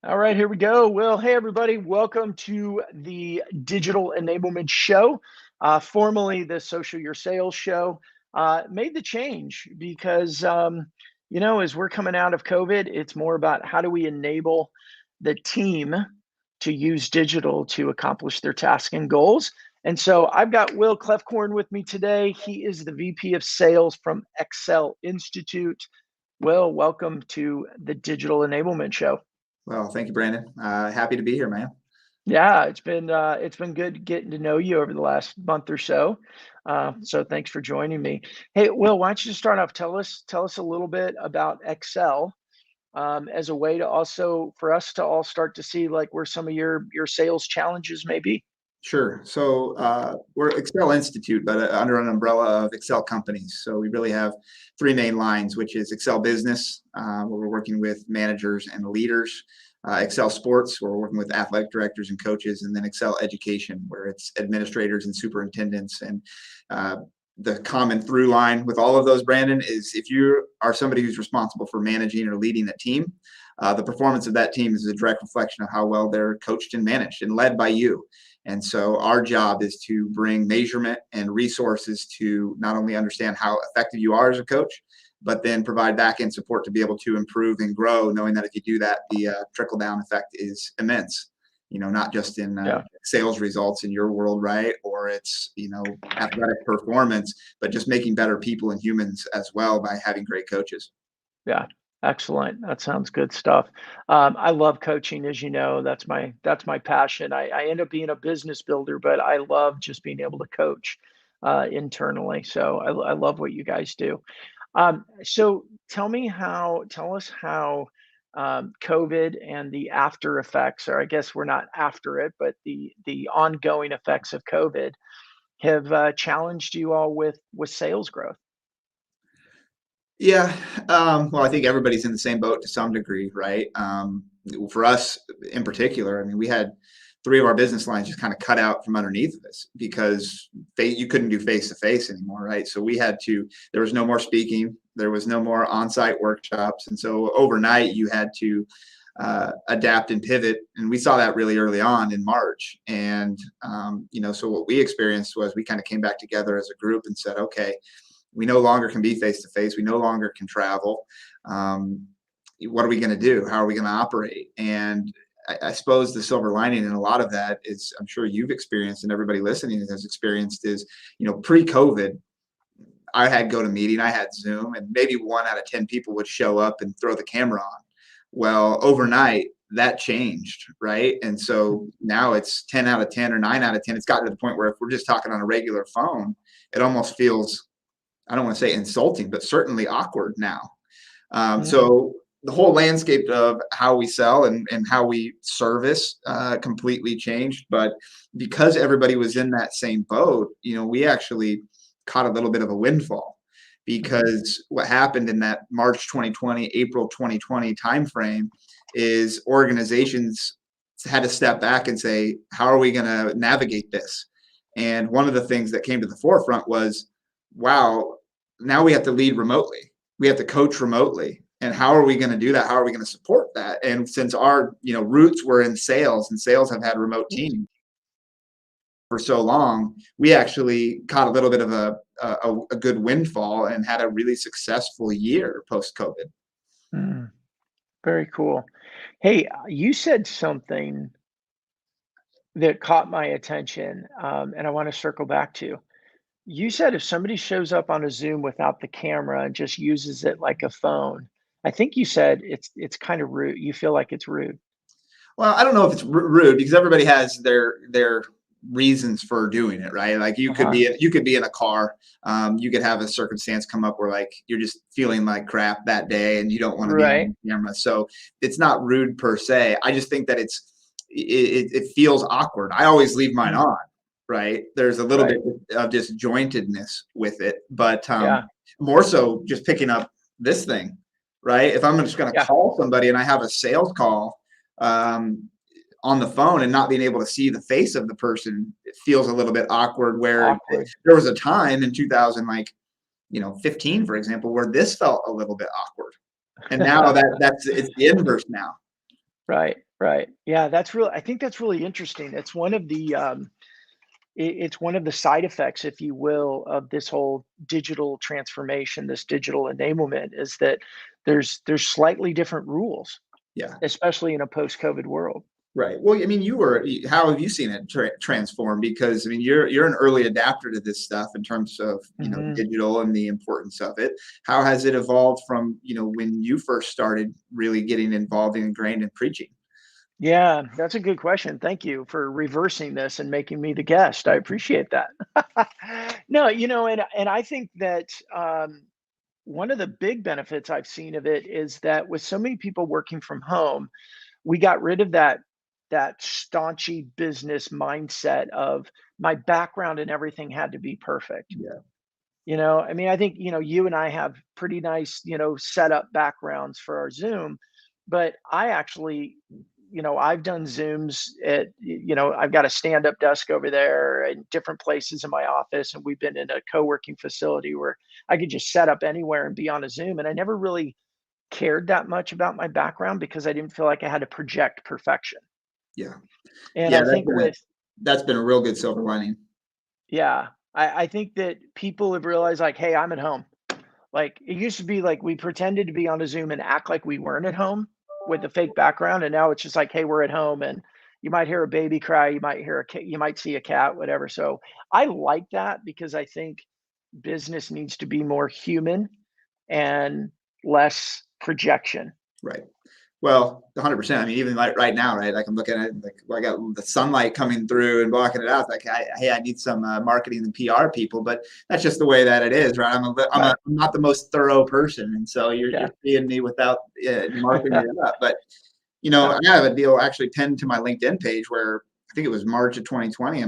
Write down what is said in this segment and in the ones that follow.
All right, here we go. Well, hey, everybody. Welcome to the Digital Enablement Show, formerly the Social Your Sales Show. Made the change because, as we're coming out of COVID, it's more about how do we enable the team to use digital to accomplish their tasks and goals. And so I've got Will Kloefkorn with me today. He is the VP of Sales from EcSELL Institute. Will, welcome to the Digital Enablement Show. Well, thank you, Brandon. Happy to be here, man. Yeah, it's been good getting to know you over the last month or so. So thanks for joining me. Hey, Will, why don't you start off? Tell us a little bit about Excel as a way to also for us to all start to see like where some of your sales challenges may be. Sure. So we're EcSELL Institute, but under an umbrella of EcSELL companies. So we really have three main lines, which is EcSELL Business, where we're working with managers and leaders. EcSELL Sports, where we're working with athletic directors and coaches, and then EcSELL Education, where it's administrators and superintendents. And the common through line with all of those, Brandon, is if you are somebody who's responsible for managing or leading a team, the performance of that team is a direct reflection of how well they're coached and managed and led by you. And so our job is to bring measurement and resources to not only understand how effective you are as a coach, but then provide back-end support to be able to improve and grow, knowing that if you do that, the trickle-down effect is immense. Not just in Yeah, sales results in your world, right? Or it's, athletic performance, but just making better people and humans as well by having great coaches. yeah, excellent. That sounds good stuff. I love coaching, as you know. That's my passion. I end up being a business builder, but I love just being able to coach internally. So I love what you guys do. So tell us how COVID and the after effects, or I guess we're not after it, but the ongoing effects of COVID have challenged you all with sales growth. Yeah. Well, I think everybody's in the same boat to some degree, right? For us in particular, I mean, we had three of our business lines just kind of cut out from underneath of us because you couldn't do face to face anymore, right? So there was no more speaking, there was no more on-site workshops. And so overnight you had to adapt and pivot. And we saw that really early on in March. And, so what we experienced was we kind of came back together as a group and said, okay, we no longer can be face to face. We no longer can travel. What are we going to do? How are we going to operate? And I suppose the silver lining in a lot of that is, I'm sure you've experienced and everybody listening has experienced is, pre-COVID, I had GoToMeeting, I had Zoom, and maybe 1 out of 10 people would show up and throw the camera on. Well, overnight, that changed, right? And so now it's 10 out of 10 or 9 out of 10. It's gotten to the point where if we're just talking on a regular phone, it almost feels, I don't want to say insulting, but certainly awkward now. Mhm. So the whole landscape of how we sell and how we service completely changed. But because everybody was in that same boat, we actually caught a little bit of a windfall Mhm. because what happened in that March 2020, April 2020 timeframe is organizations had to step back and say, how are we going to navigate this? And one of the things that came to the forefront was, wow, now we have to lead remotely. We have to coach remotely. And how are we going to do that? How are we going to support that? And since our, roots were in sales and sales have had remote teams for so long, we actually caught a little bit of a good windfall and had a really successful year post COVID. Mm, very cool. Hey, you said something that caught my attention, and I want to circle back to. You said if somebody shows up on a Zoom without the camera and just uses it like a phone, I think you said it's kind of rude. You feel like it's rude. Well, I don't know if it's rude because everybody has their reasons for doing it, right? Like Uh-huh. you could be in a car, you could have a circumstance come up where like you're just feeling like crap that day and you don't want to be Right. on camera. So it's not rude per se. I just think that it feels awkward. I always leave mine Mm, on, right? There's a little bit right. of disjointedness with it, but Yeah. more so just picking up this thing, right? If I'm just going to Yeah. call somebody and I have a sales call um, on the phone and not being able to see the face of the person, it feels a little bit awkward. Where Awkward. there was a time in 2000, 15, for example, where this felt a little bit awkward, and now it's the inverse now. Right. Right. Yeah, that's real. I think that's really interesting. It's one of the it's one of the side effects, if you will, of this whole digital transformation, this digital enablement, is that there's slightly different rules, Yeah. especially in a post-COVID world. Right. Well, I mean, how have you seen it transform? Because I mean, you're an early adapter to this stuff in terms of, Mhm. digital and the importance of it. How has it evolved from, when you first started really getting involved and ingrained in preaching? Yeah, that's a good question. Thank you for reversing this and making me the guest. I appreciate that. No, and I think that one of the big benefits I've seen of it is that with so many people working from home, we got rid of that staunchy business mindset of my background and everything had to be perfect. Yeah. I mean, I think, you and I have pretty nice, set up backgrounds for our Zoom, but I actually, I've done Zooms I've got a stand-up desk over there and different places in my office, and we've been in a co-working facility where I could just set up anywhere and be on a Zoom. And I never really cared that much about my background because I didn't feel like I had to project perfection. Yeah. And Yeah. I think That's been a real good silver lining. yeah, I think that people have realized like, hey, I'm at home. Like it used to be like we pretended to be on a Zoom and act like we weren't at home with a fake background, and now it's just like, hey, we're at home, and you might hear a baby cry, you might hear a cat, you might see a cat, whatever. So I like that because I think business needs to be more human and less projection. Right. Well, 100%. I mean, even like right now, right? Like I'm looking at it, like I got the sunlight coming through and blocking it out. Like, hey, I need some marketing and PR people, but that's just the way that it is, right? I'm not the most thorough person, and so you're Yeah. seeing me without marking Yeah. it up. But Yeah. I have a deal actually pinned to my LinkedIn page where I think it was March of 2020. I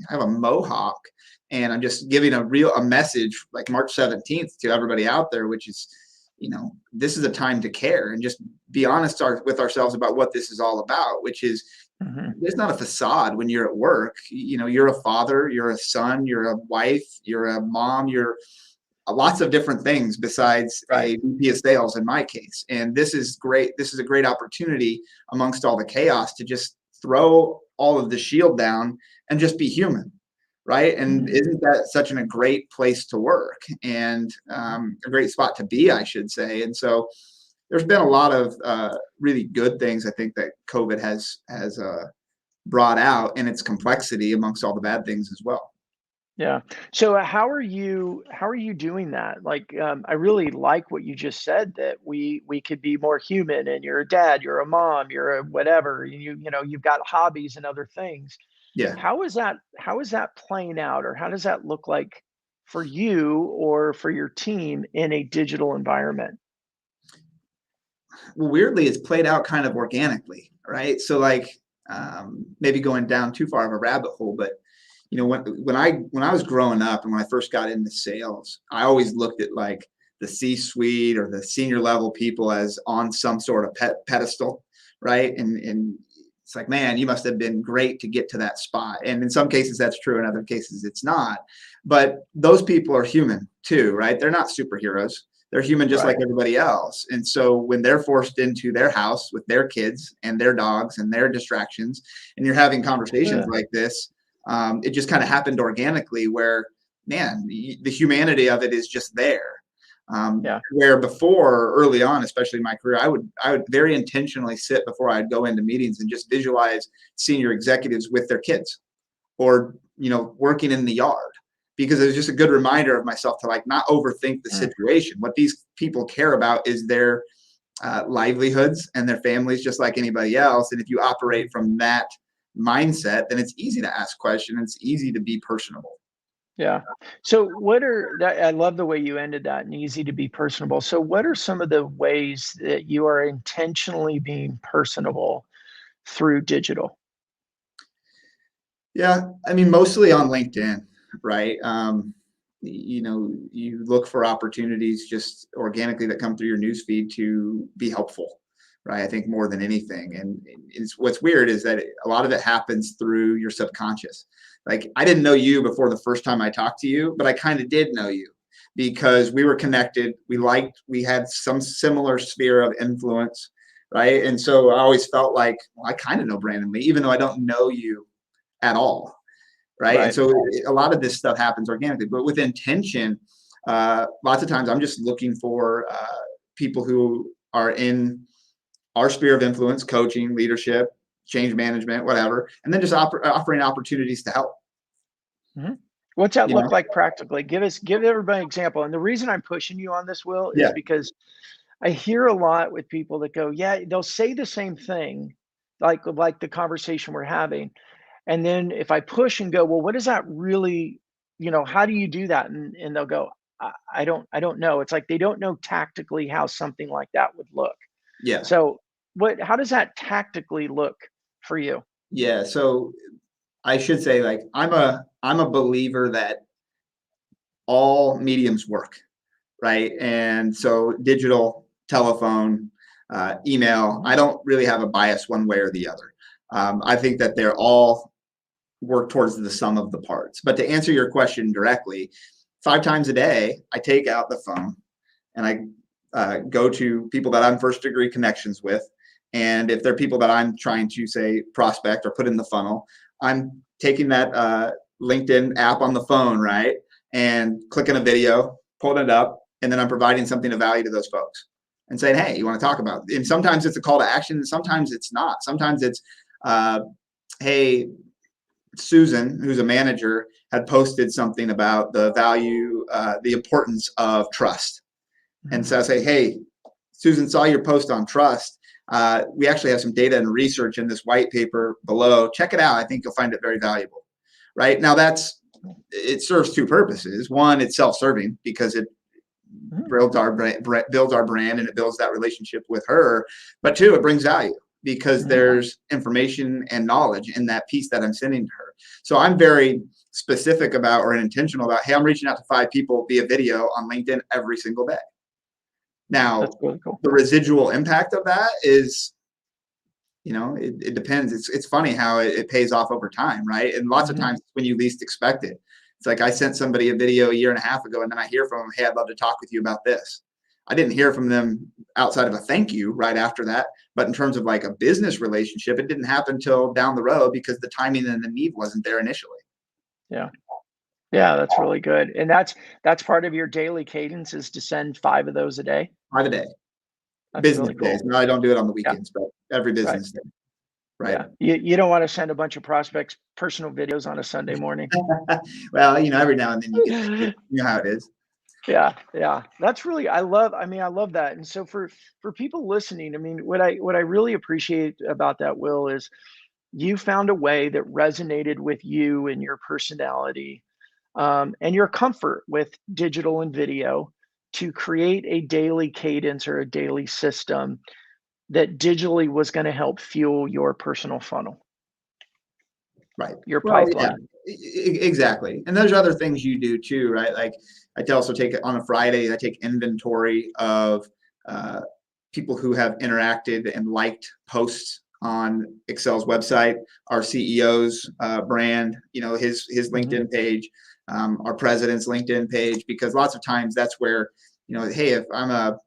have a mohawk, and I'm just giving a message like March 17th to everybody out there, which is, this is a time to care and just be honest with ourselves about what this is all about, which is Mhm. there's not a facade when you're at work. You're a father, you're a son, you're a wife, you're a mom, you're lots of different things besides Right. a VP of sales in my case. And this is great. This is a great opportunity amongst all the chaos to just throw all of the shield down and just be human. Right. And Mhm. isn't that such a great place to work and a great spot to be, I should say. And so there's been a lot of really good things I think that COVID has brought out in its complexity amongst all the bad things as well. Yeah. So how are you doing that? Like I really like what you just said, that we could be more human, and you're a dad, you're a mom, you're a whatever, you've got hobbies and other things. Yeah. How is that playing out, or how does that look like for you or for your team in a digital environment? Well, weirdly, it's played out kind of organically, right? So like maybe going down too far of a rabbit hole, but when I was growing up and when I first got into sales, I always looked at like the C-suite or the senior level people as on some sort of pedestal, right? And it's like, man, you must have been great to get to that spot. And in some cases that's true, in other cases it's not. But those people are human too, right? They're not superheroes. They're human just like Right. everybody else. And so when they're forced into their house with their kids and their dogs and their distractions, and you're having conversations Yeah. like this, it just kind of happened organically where, man, the humanity of it is just there. Yeah. Where before, early on, especially in my career, I would very intentionally sit before I'd go into meetings and just visualize senior executives with their kids or working in the yard, because it was just a good reminder of myself to like not overthink the Mm. situation. What these people care about is their livelihoods and their families just like anybody else. And if you operate from that mindset, then it's easy to ask questions. It's easy to be personable. Yeah. So what are that I love the way you ended that, and easy to be personable. So what are some of the ways that you are intentionally being personable through digital? Yeah, I mean, mostly on LinkedIn, right? You look for opportunities just organically that come through your newsfeed to be helpful, right? I think more than anything. And what's weird is that a lot of it happens through your subconscious. Like I didn't know you before the first time I talked to you, but I kind of did know you because we were connected. We had some similar sphere of influence. right? And so I always felt like, well, I kind of know Brandon Lee, even though I don't know you at all, right? And Right. so a lot of this stuff happens organically, but with intention. Lots of times I'm just looking for people who are in our sphere of influence, coaching, leadership, change management, whatever, and then just offering opportunities to help. Mhm. What's that You look know? like practically? Give everybody an example. And the reason I'm pushing you on this, Will, is Yeah. because I hear a lot with people that go, yeah, they'll say the same thing, like the conversation we're having. And then if I push and go, well, what does that really, how do you do that? And they'll go, I don't know. It's like they don't know tactically how something like that would look. Yeah. So how does that tactically look for you? Yeah. So I should say, like, I'm a believer that all mediums work, right? And so digital, telephone, email, I don't really have a bias one way or the other. I think that they're all work towards the sum of the parts. But to answer your question directly, 5 times a day, I take out the phone and I go to people that I'm first degree connections with. And if they're people that I'm trying to, say, prospect or put in the funnel, I'm taking that LinkedIn app on the phone, right? And clicking a video, pulling it up, and then I'm providing something of value to those folks and saying, hey, you want to talk about it? And sometimes it's a call to action, and sometimes it's not. Sometimes it's, uh, hey, Susan, who's a manager, had posted something about the value, the importance of trust. And Mhm. so I say, hey, Susan, saw your post on trust. We actually have some data and research in this white paper below. Check it out. I think you'll find it very valuable. Right now, it serves two purposes. One, it's self-serving because it Mhm. builds our brand and it builds that relationship with her. But two, it brings value because Mhm. there's information and knowledge in that piece that I'm sending to her. So I'm very specific about or intentional about, hey, I'm reaching out to 5 people via video on LinkedIn every single day. That's Now, really cool. the residual impact of that is, it depends. It's funny how it pays off over time, right? And lots of Mhm. times when you least expect it. It's like I sent somebody a video a year and a half ago, and then I hear from them, hey, I'd love to talk with you about this. I didn't hear from them outside of a thank you right after that. But in terms of like a business relationship, it didn't happen until down the road because the timing and the need wasn't there initially. Yeah. Yeah, that's really good. And that's part of your daily cadence is to send 5 of those a day? By the day, That's business really days. cool. No, I don't do it on the Yeah, weekends, but every right. business day, right? Yeah. You don't wanna send a bunch of prospects personal videos on a Sunday morning. Well, every now and then you get that. You know how it is. Yeah, yeah. That's really I love that. And so for people listening, I mean, what I really appreciate about that, Will, is you found a way that resonated with you and your personality, and your comfort with digital and video to create a daily cadence or a daily system that digitally was going to help fuel your personal funnel, Right. your Well, yeah, pipeline. exactly. And there's other things you do too, right? Like I also take it on a Friday, I take inventory of uh, people who have interacted and liked posts on EcSELL's website, our CEO's brand, his Mhm. LinkedIn page, our president's LinkedIn page, because lots of times that's where, hey, if I'm a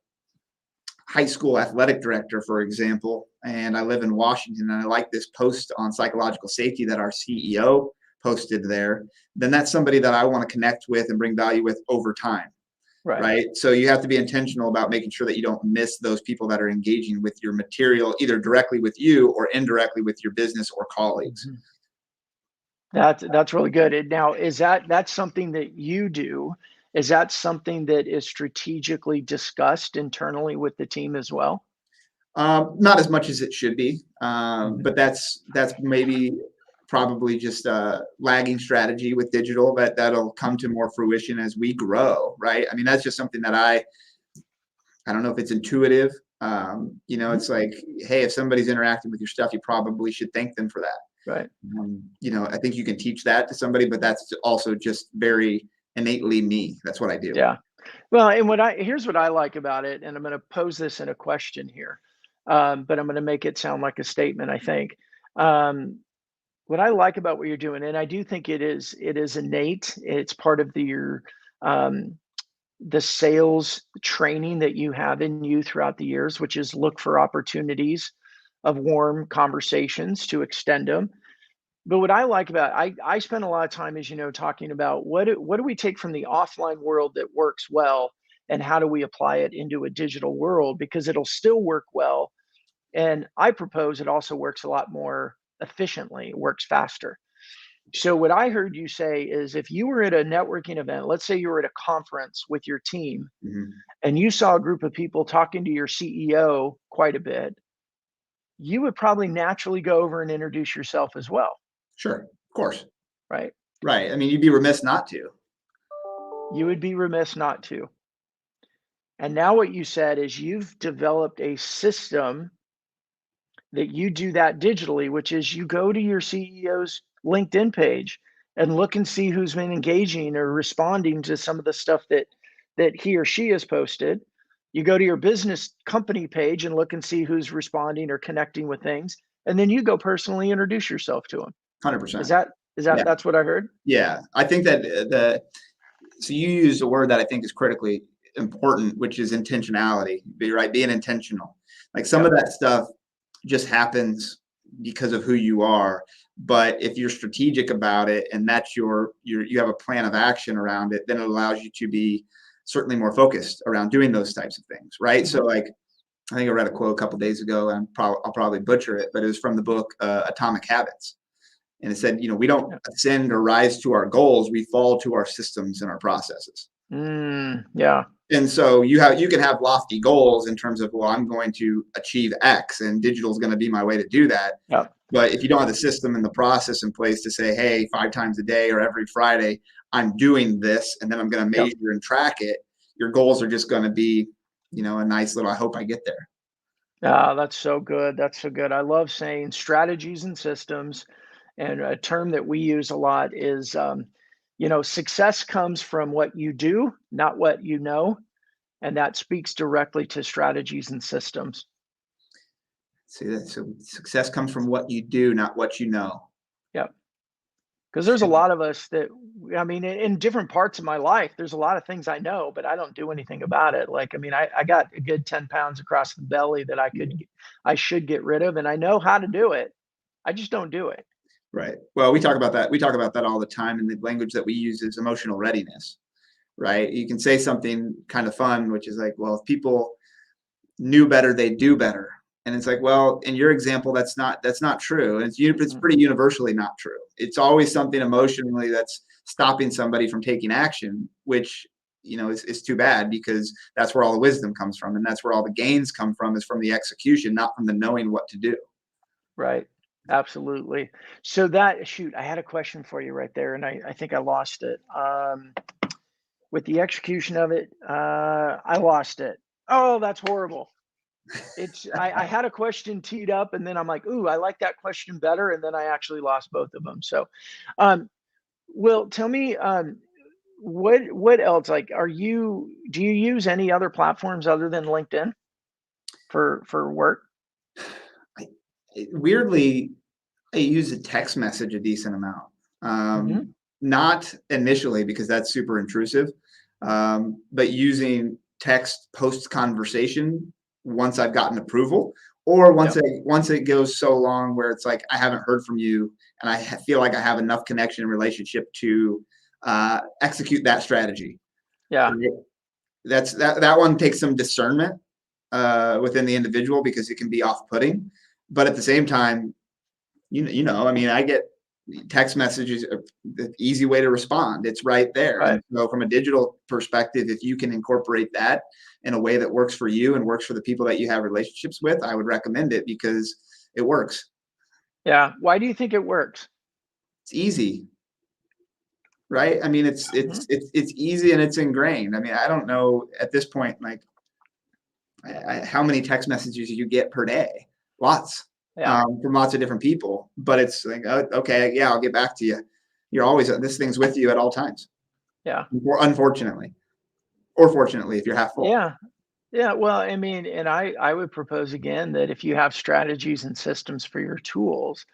high school athletic director, for example, and I live in Washington and I like this post on psychological safety that our CEO posted there, then that's somebody that I want to connect with and bring value with over time. Right. Right. So you have to be intentional about making sure that you don't miss those people that are engaging with your material, either directly with you or indirectly with your business or colleagues. Mhm. That's really good. And now, that's something that you do? Is that something that is strategically discussed internally with the team as well? Not as much as it should be, Mhm. but that's maybe probably just a lagging strategy with digital that'll come to more fruition as we grow, right? I mean, that's just something that I don't know if it's intuitive. Mhm. It's like, hey, if somebody's interacting with your stuff, you probably should thank them for that. Right. I think you can teach that to somebody, but that's also just very innately me. That's what I do. Yeah. Well, and here's what I like about it, and I'm going to pose this in a question here, but I'm going to make it sound like a statement. I think what I like about what you're doing, and I do think it is innate. It's part of your um, the sales training that you have in you throughout the years, which is look for opportunities of warm conversations to extend them. But what I like about I spend a lot of time, as you know, talking about what do we take from the offline world that works well and how do we apply it into a digital world because it'll still work well. And I propose it also works a lot more efficiently, it works faster. So what I heard you say is if you were at a networking event, let's say you were at a conference with your team Mhm. and you saw a group of people talking to your CEO quite a bit, you would probably naturally go over and introduce yourself as well, Sure, of course. right? Right. I mean, you'd be remiss not to. You would be remiss not to. And now what you said is you've developed a system that you do that digitally, which is you go to your CEO's LinkedIn page and look and see who's been engaging or responding to some of the stuff that he or she has posted. You go to your business company page and look and see who's responding or connecting with things, and then you go personally introduce yourself to them. Is 100%. that is that Yeah. that's what I heard? Yeah. I think that so you use a word that I think is critically important, which is intentionality. Right, being intentional. Like some Yep. of that stuff just happens because of who you are. But if you're strategic about it and that's you have a plan of action around it, then it allows you to be certainly more focused around doing those types of things. Right. So Mhm. like I think I read a quote a couple days ago, and I'll probably butcher it, but it was from the book Atomic Habits. And it said, we don't Yep. ascend or rise to our goals, we fall to our systems and our processes. Yeah. And so you can have lofty goals in terms of, well, I'm going to achieve X and digital is going to be my way to do that. Yep. But if you don't have the system and the process in place to say, hey, 5 times a day or every Friday, I'm doing this and then I'm going to Yep. measure and track it, your goals are just going to be, a nice little, I hope I get there. Ah, that's so good. That's so good. I love saying strategies and systems. And a term that we use a lot is, success comes from what you do, not what you know. And that speaks directly to strategies and systems. See that? So success comes from what you do, not what you know. Yep. Because there's a lot of us that, I mean, in different parts of my life, there's a lot of things I know, but I don't do anything about it. Like, I mean, I got a good 10 pounds across the belly that I should get rid of, and I know how to do it. I just don't do it. Right. Well, we talk about that. We talk about that all the time. And the language that we use is emotional readiness, right? You can say something kind of fun, which is like, well, if people knew better, they'd do better. And it's like, well, in your example, that's not true. And it's Mhm. pretty universally not true. It's always something emotionally that's stopping somebody from taking action, which is too bad because that's where all the wisdom comes from, and that's where all the gains come from is from the execution, not from the knowing what to do. Right. Absolutely. So that shoot, I had a question for you right there, and I think I lost it. With the execution of it, I lost it. Oh, that's horrible. I had a question teed up, and then I'm like, ooh, I like that question better, and then I actually lost both of them. So, um, Will, tell me, what else? Like, do you use any other platforms other than LinkedIn for work? I, weirdly, I use a text message a decent amount. Hmm. Not initially because that's super intrusive, but using text post conversation once I've gotten approval, or Yep. once it goes so long where it's like I haven't heard from you, and I feel like I have enough connection and relationship to execute that strategy. Yeah. Right? That one takes some discernment within the individual because it can be off putting, but at the same time, I mean, I get text messages, the easy way to respond. It's right there. Right. And so, from a digital perspective, if you can incorporate that in a way that works for you and works for the people that you have relationships with, I would recommend it because it works. Yeah. Why do you think it works? It's easy, right? I mean, it's Hmm. it's it's it's easy and it's ingrained. I mean, I don't know at this point, like how many text messages you get per day. Lots, Yeah. from lots of different people. But it's like, oh, okay, yeah, I'll get back to you. You're always this thing's with you at all times. Yeah. Unfortunately, or fortunately, if you're half full. Yeah. Yeah, well, I mean, and I would propose again that if you have strategies and systems for your tools,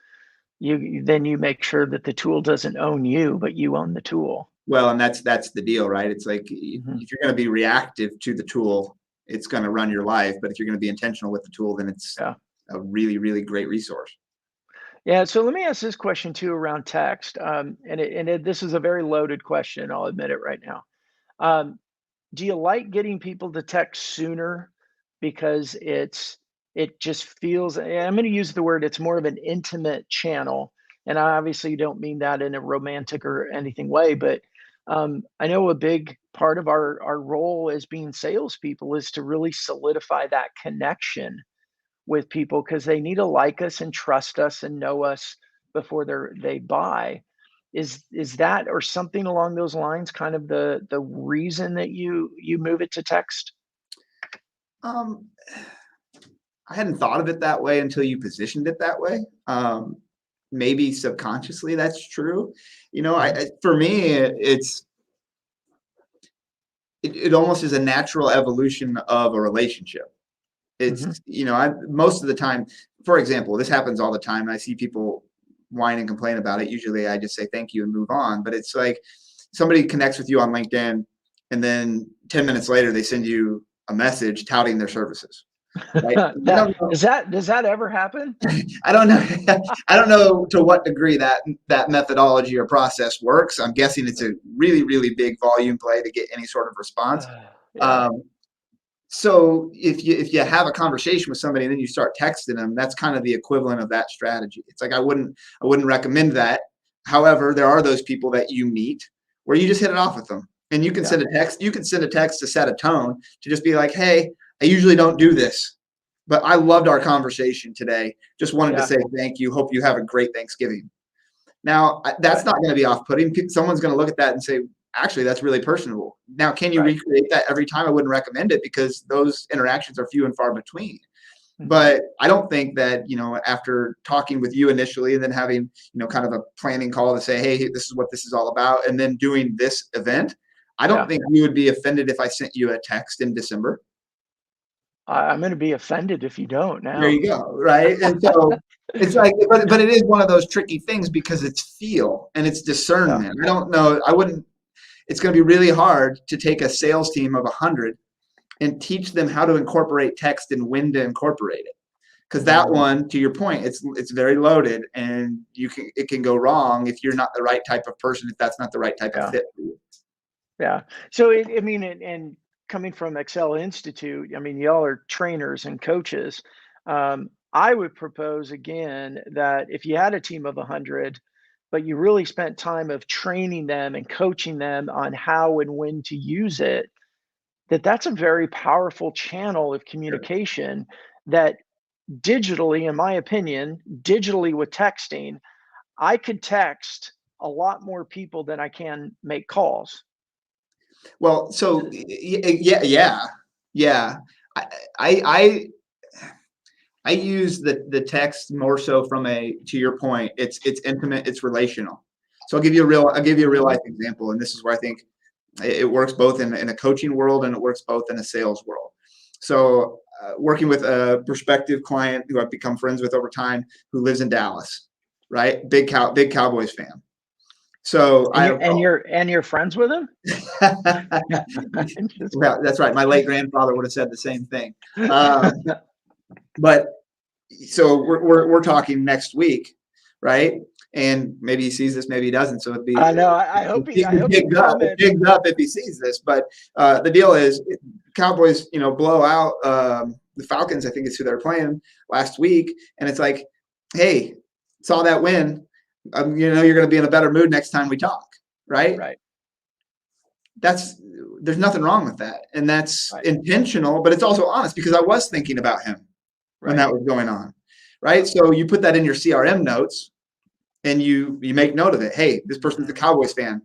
then you make sure that the tool doesn't own you, but you own the tool. Well, and that's the deal, right? It's like Mhm. if you're going to be reactive to the tool, it's going to run your life. But if you're going to be intentional with the tool, then it's Yeah. a really, really great resource. Yeah. So let me ask this question too around text. This is a very loaded question. I'll admit it right now. Um, do you like getting people to text sooner because it just feels, and I'm going to use the word, it's more of an intimate channel, and I obviously don't mean that in a romantic or anything way, but I know a big part of our role as being salespeople is to really solidify that connection with people because they need to like us and trust us and know us before they buy. Is that or something along those lines kind of the reason that you move it to text? Um, I hadn't thought of it that way until you positioned it that way. Maybe subconsciously that's true. Mhm, For me, it almost is a natural evolution of a relationship. mhm. I most of the time, for example, this happens all the time. And I see people whine and complain about it. Usually I just say thank you and move on. But it's like somebody connects with you on LinkedIn and then 10 minutes later they send you a message touting their services. Right. I That don't know. does that ever happen? I don't know. I don't know to what degree that methodology or process works. I'm guessing it's a really, really big volume play to get any sort of response. Yeah, Um, So if you have a conversation with somebody and then you start texting them, that's kind of the equivalent of that strategy. It's like I wouldn't recommend that. However, there are those people that you meet where you just hit it off with them. And you can yeah, send a text, you can send a text to set a tone to just be like, "Hey, I usually don't do this, but I loved our conversation today. Just wanted to yeah, say thank you. Hope you have a great Thanksgiving." Now, that's right, not going to be off-putting. Someone's going to look at that and say, actually, that's really personable. Now, can you right. recreate that every time? I wouldn't recommend it because those interactions are few and far between. Mhm. But I don't think that, after talking with you initially and then having, kind of a planning call to say, hey, this is what this is all about, and then doing this event, I don't Yeah. think you would be offended if I sent you a text in December. I'm gonna be offended if you don't There now. you go, right? And so it's like, but it is one of those tricky things because it's feel and it's Yeah, discernment. I don't know. I wouldn't. It's going to be really hard to take a sales team of 100 and teach them how to incorporate text and when to incorporate it. Because that mm, one, to your point, it's very loaded, and it can go wrong if you're not the right type of person, if that's not the right type of yeah. fit for you. Yeah. So I mean, and coming from EcSELL Institute, I mean, y'all are trainers and coaches. I would propose again that if you had a team of 100, but you really spent time of training them and coaching them on how and when to use it, that's a very powerful channel of Sure. communication that digitally, in my opinion, digitally with texting, I could text a lot more people than I can make calls. Well, so yeah, yeah, yeah. I, I I use the text more so from to your point, it's intimate, it's relational. So I'll give you a real Mhm. life example, and this is where I think it works both in a coaching world and it works both in a sales world. So working with a prospective client who I've become friends with over time who lives in Dallas, right? Big Cowboys fan. So And I you're have and you're and you're friends with him? Just well, that's right. My late grandfather would have said the same thing. But so we're talking next week, right? And maybe he sees this, maybe he doesn't. So it'd be I know, I hope he it comments. pigs up if he sees this. But the deal is, Cowboys, blow out the Falcons. I think it's who they're playing last week, and it's like, hey, saw that win. You're going to be in a better mood next time we talk, right? Right, That's There's nothing wrong with that, and that's right, intentional, but it's also honest because I was thinking about him when right. that was going on, right? So you put that in your CRM notes and you make note of it. Hey, this person's a Mhm. Cowboys fan.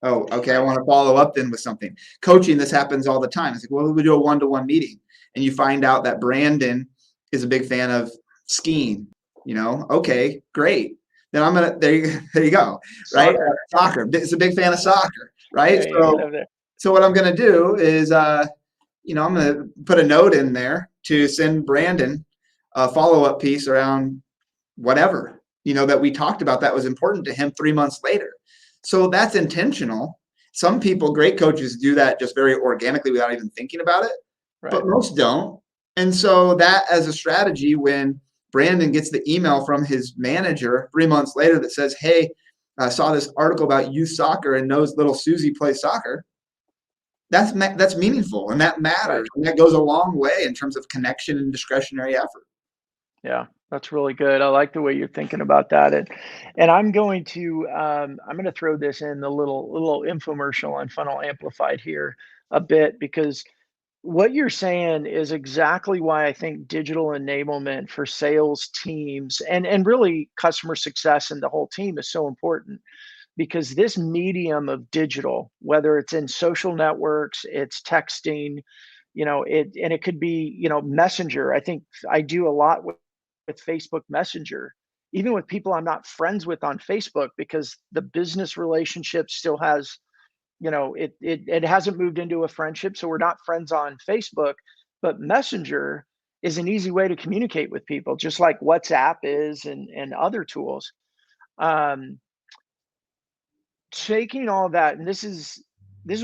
Oh, okay. I want to follow up then with something. Coaching, this happens all the time. It's like, well, we do a one-to-one meeting, and you find out that Brandon is a big fan of skiing. Okay, great. Then I'm gonna there you go, right? Soccer. Soccer. It's a big fan of soccer, right? Yeah, you So live there. so what I'm gonna do is I'm gonna put a note in there to send Brandon a follow-up piece around whatever, that we talked about that was important to him 3 months later. So that's intentional. some people, great coaches, do that just very organically without even thinking about it, Right. but most don't. And so that as a strategy, when Brandon gets the email from his manager 3 months later that says, "Hey, I saw this article about youth soccer and knows little Susie plays soccer." That's meaningful, and that Right. matters, and that goes a long way in terms of connection and discretionary effort. Yeah, that's really good. I like the way you're thinking about that. And I'm going to throw this in the little infomercial on Funnel Amplified here a bit, because what you're saying is exactly why I think digital enablement for sales teams and really customer success and the whole team is so important, because this medium of digital, whether it's in social networks, it's texting, it could be, Messenger. I think I do a lot with Facebook Messenger, even with people I'm not friends with on Facebook, because the business relationship still has, it hasn't moved into a friendship, so we're not friends on Facebook, but Messenger is an easy way to communicate with people, just like WhatsApp is, and other tools. Um, Taking all that, and this is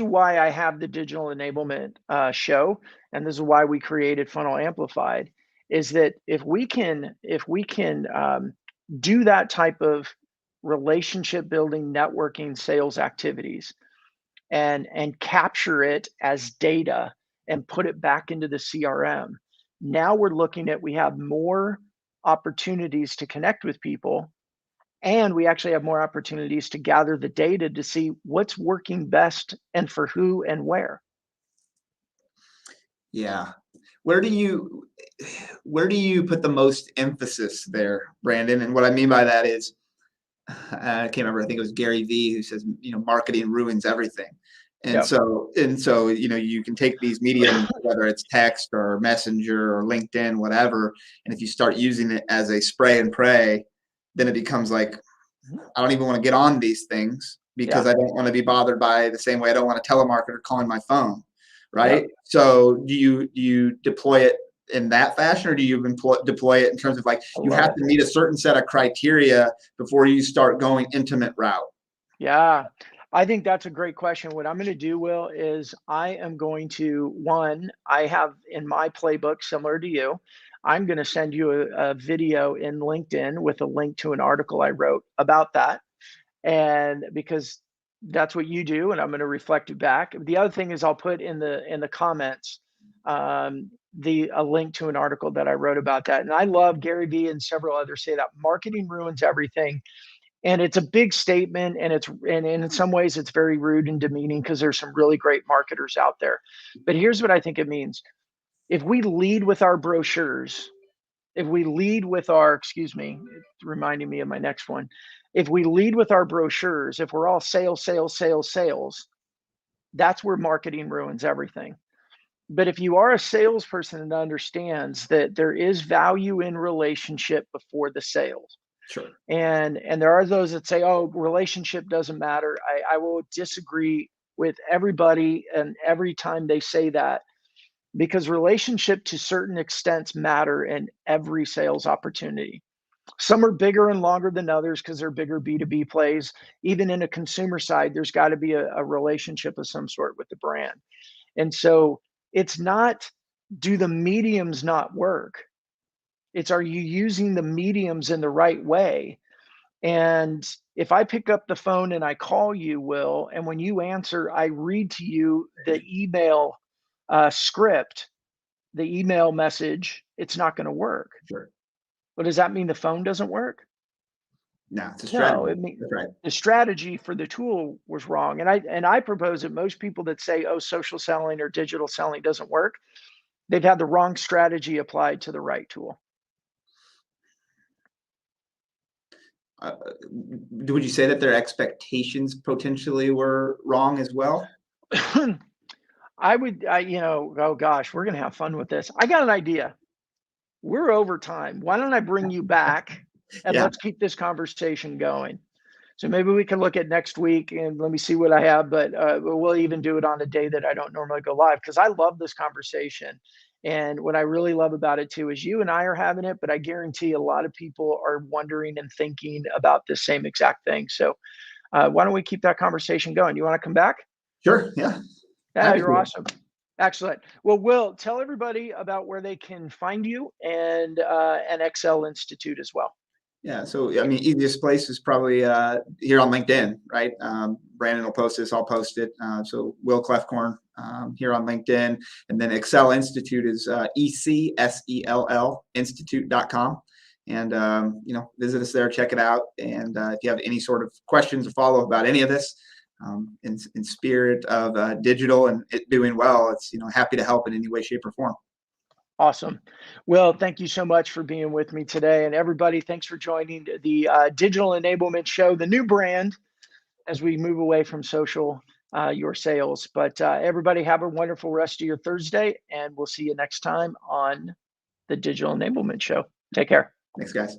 why I have the digital enablement show, and this is why we created Funnel Amplified, is that if we can do that type of relationship building, networking, sales activities, and capture it as data and put it back into the CRM. Now we're looking at, we have more opportunities to connect with people, and we actually have more opportunities to gather the data to see what's working best and for who and where. Yeah. Where do you where do you put the most emphasis there, Brandon? And what I mean by that is, I can't remember. I think it was Gary Vee who says, marketing ruins everything. And Yep. so, you can take these mediums, whether it's text or Messenger or LinkedIn, whatever, and if you start using it as a spray and pray, then it becomes like, Mhm. I don't even want to get on these things because Yeah. I don't want to be bothered by the same way I don't want a telemarketer calling my phone, Yep. right? So do you deploy it in that fashion, or do you deploy it in terms of like I you love have it. to meet a certain set of criteria before you start going intimate route? Yeah. I think that's a great question. What I'm going to do, Will, is I am going to, one, I have in my playbook, similar to you, I'm going to send you a video in LinkedIn with a link to an article I wrote about that. And because that's what you do, and I'm going to reflect it back. The other thing is I'll put in the comments the a link to an article that I wrote about that. And I love Gary Vee and several others say that marketing ruins everything. And it's a big statement, and in some ways it's very rude and demeaning, because there's some really great marketers out there. But here's what I think it means. If we lead with our brochures, if we lead with our, excuse me, it's reminding me of my next one. If we lead with our brochures, if we're all sales, sales, sales, sales, that's where marketing ruins everything. But if you are a salesperson that understands that there is value in relationship before the sales, Sure. and there are those that say, oh, relationship doesn't matter. I will disagree with everybody and every time they say that, because relationship to certain extents matter in every sales opportunity. Some are bigger and longer than others because they're bigger B2B plays. Even in a consumer side, there's got to be a relationship of some sort with the brand. And so it's not, do the mediums not work? It's, are you using the mediums in the right way? And if I pick up the phone and I call you, Will, and when you answer, I read to you the email script, the email message, it's not going to work. Sure. But does that mean the phone doesn't work? No, it's a No, strategy. it mean That's right. the strategy for the tool was wrong. And I propose that most people that say, oh, social selling or digital selling doesn't work, they've had the wrong strategy applied to the right tool. Uh, would you say that their expectations potentially were wrong as well? Oh gosh, we're gonna have fun with this. I got an idea. We're over time. Why don't I bring you back and Yeah. let's keep this conversation going? So maybe we can look at next week, and let me see what I have, but we'll even do it on a day that I don't normally go live, because I love this conversation. And what I really love about it too is you and I are having it, but I guarantee a lot of people are wondering and thinking about the same exact thing. So why don't we keep that conversation going? You want to come back? Sure. Yeah. Yeah, Happy you're to. awesome. Excellent. Well, Will, tell everybody about where they can find you and EcSELL Institute as well. Yeah. So, I mean, easiest place is probably here on LinkedIn, right? Brandon will post this, I'll post it. So, Will Kloefkorn here on LinkedIn. And then EcSELL Institute is EcSELL Institute.com. And, visit us there, check it out. And if you have any sort of questions or follow up about any of this, in spirit of digital and it doing well, it's, happy to help in any way, shape, or form. Awesome. Well, thank you so much for being with me today. And everybody, thanks for joining the Digital Enablement Show, the new brand as we move away from social your sales. But everybody, have a wonderful rest of your Thursday, and we'll see you next time on the Digital Enablement Show. Take care. Thanks, guys.